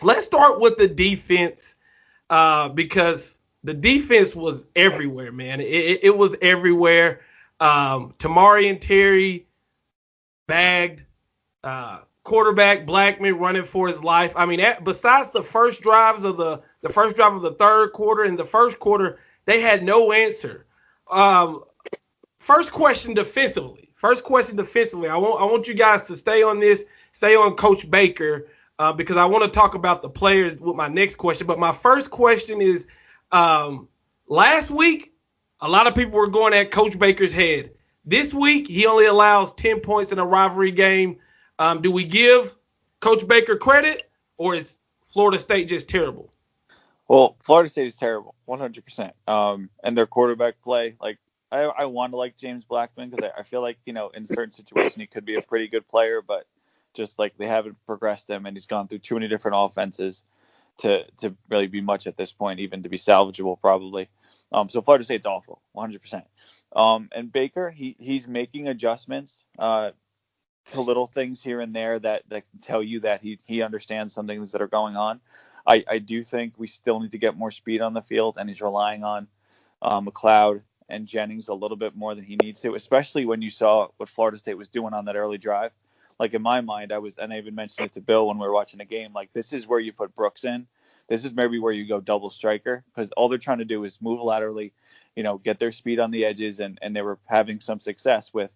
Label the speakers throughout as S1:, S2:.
S1: let's start with the defense because the defense was everywhere, man. It was everywhere. Tamari and Terry bagged. Quarterback Blackman running for his life. I mean, besides the first drives of the first drive of the third quarter and the first quarter, they had no answer. Um, first question defensively. I want you guys to stay on this, stay on Coach Baker, because I want to talk about the players with my next question. But my first question is, last week, a lot of people were going at Coach Baker's head. This week, he only allows 10 points in a rivalry game. Do we give Coach Baker credit, or is Florida State just terrible?
S2: Well, Florida State is terrible, 100%. And their quarterback play, like I want to like James Blackman because I feel like in a certain situation he could be a pretty good player, but just like they haven't progressed him, and he's gone through too many different offenses to really be much at this point, even to be salvageable probably. So Florida State's awful, 100%. And Baker, he's making adjustments to little things here and there that can tell you that he understands some things that are going on. I do think we still need to get more speed on the field, and he's relying on McLeod and Jennings a little bit more than he needs to, especially when you saw what Florida State was doing on that early drive. Like in my mind, and I even mentioned it to Bill when we were watching the game, like this is where you put Brooks in. This is maybe where you go double striker, because all they're trying to do is move laterally, get their speed on the edges, and they were having some success with,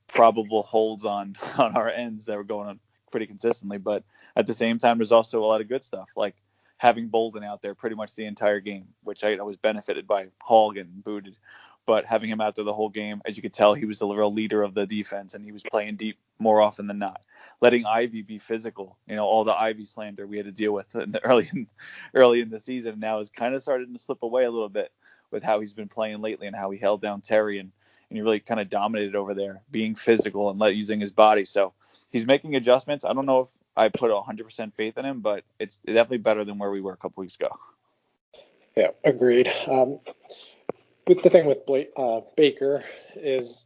S2: probable holds on our ends that were going on pretty consistently. But at the same time, there's also a lot of good stuff, like having Bolden out there pretty much the entire game, which I was benefited by Hall getting booted. But having him out there the whole game, as you could tell, he was the real leader of the defense, and he was playing deep more often than not. Letting Ivy be physical, all the Ivy slander we had to deal with early in the season now is kind of starting to slip away a little bit with how he's been playing lately and how he held down Terry and he really kind of dominated over there, being physical and using his body. So he's making adjustments. I don't know if I put 100% faith in him, but it's definitely better than where we were a couple weeks ago.
S3: Yeah, agreed. But the thing with Baker is,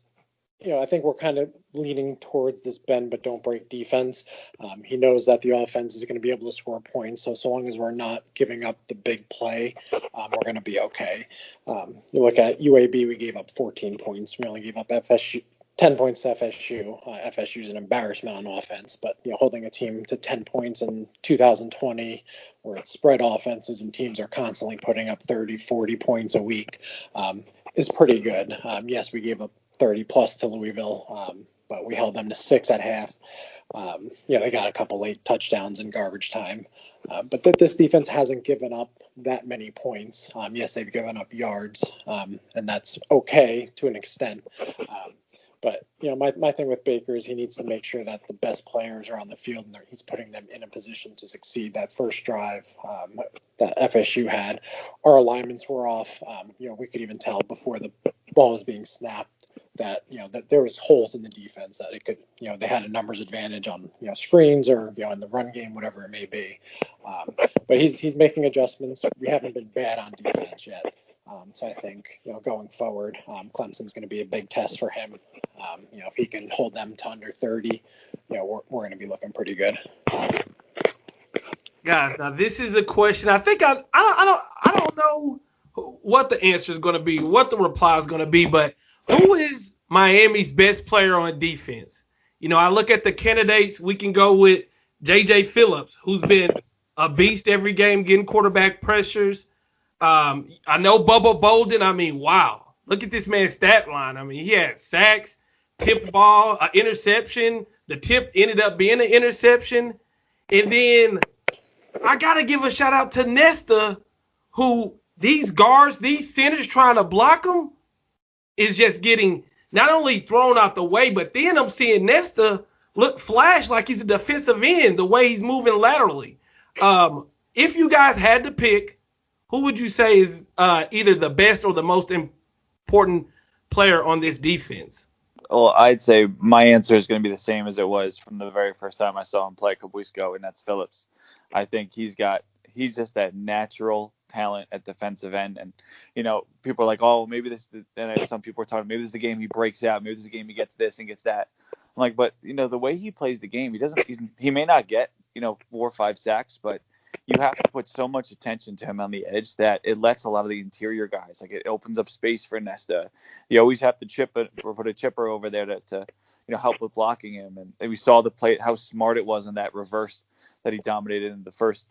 S3: I think we're kind of leaning towards this bend but don't break defense. He knows that the offense is going to be able to score points, so long as we're not giving up the big play, we're going to be okay. You look at UAB, we gave up 14 points. We only gave up 10 points to FSU. FSU is an embarrassment on offense, but holding a team to 10 points in 2020, where it's spread offenses and teams are constantly putting up 30, 40 points a week, is pretty good. Yes, we gave up 30 plus to Louisville, but we held them to 6 at half. They got a couple late touchdowns in garbage time, but this defense hasn't given up that many points. Yes, they've given up yards, and that's okay to an extent. But my thing with Baker is he needs to make sure that the best players are on the field and he's putting them in a position to succeed. That first drive that FSU had, our alignments were off. We could even tell before the ball was being snapped that that there was holes in the defense, that it could they had a numbers advantage on screens or in the run game, whatever it may be. But he's making adjustments. We haven't been bad on defense yet. So I think, going forward, Clemson's going to be a big test for him. If he can hold them to under 30, we're going to be looking pretty good.
S1: Guys, now this is a question. I think I don't know what the answer is going to be, what the reply is going to be, but who is Miami's best player on defense? I look at the candidates. We can go with J.J. Phillips, who's been a beast every game, getting quarterback pressures. I know Bubba Bolden. I mean, wow. Look at this man's stat line. I mean, he had sacks, tip ball, interception. The tip ended up being an interception. And then I got to give a shout out to Nesta, who these guards, these centers trying to block him is just getting not only thrown out the way, but then I'm seeing Nesta flash like he's a defensive end, the way he's moving laterally. If you guys had to pick, who would you say is either the best or the most important player on this defense?
S2: Well, I'd say my answer is going to be the same as it was from the very first time I saw him play a couple weeks ago, and that's Phillips. I think he's just that natural talent at defensive end. And, people are like, oh, maybe this, and some people are talking, maybe this is the game he breaks out. Maybe this is the game he gets this and gets that. I'm like, but the way he plays the game, he may not get 4 or 5 sacks, but you have to put so much attention to him on the edge that it lets a lot of the interior guys, like it opens up space for Nesta. You always have to chip it or put a chipper over there to help with blocking him. And we saw the play, how smart it was in that reverse that he dominated in the first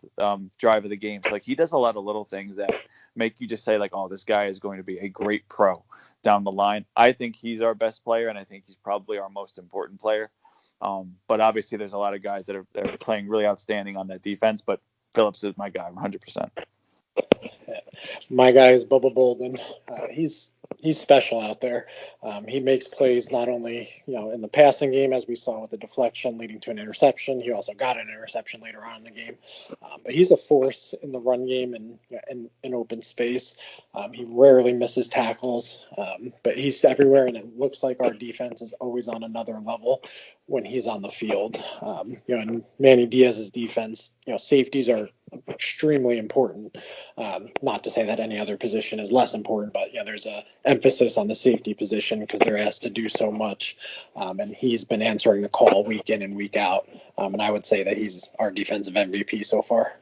S2: drive of the game. So like he does a lot of little things that make you just say like, oh, this guy is going to be a great pro down the line. I think he's our best player, and I think he's probably our most important player. But obviously there's a lot of guys that are playing really outstanding on that defense, but Phillips is my guy 100%.
S3: My guy is Bubba Bolden. He's special out there. He makes plays not only in the passing game, as we saw with the deflection leading to an interception. He also got an interception later on in the game. But he's a force in the run game and in open space. He rarely misses tackles, but he's everywhere, and it looks like our defense is always on another level when he's on the field. In Manny Diaz's defense, safeties are extremely important. Not to say that any other position is less important, but there's a emphasis on the safety position because they're asked to do so much. And he's been answering the call week in and week out. And I would say that he's our defensive MVP so far.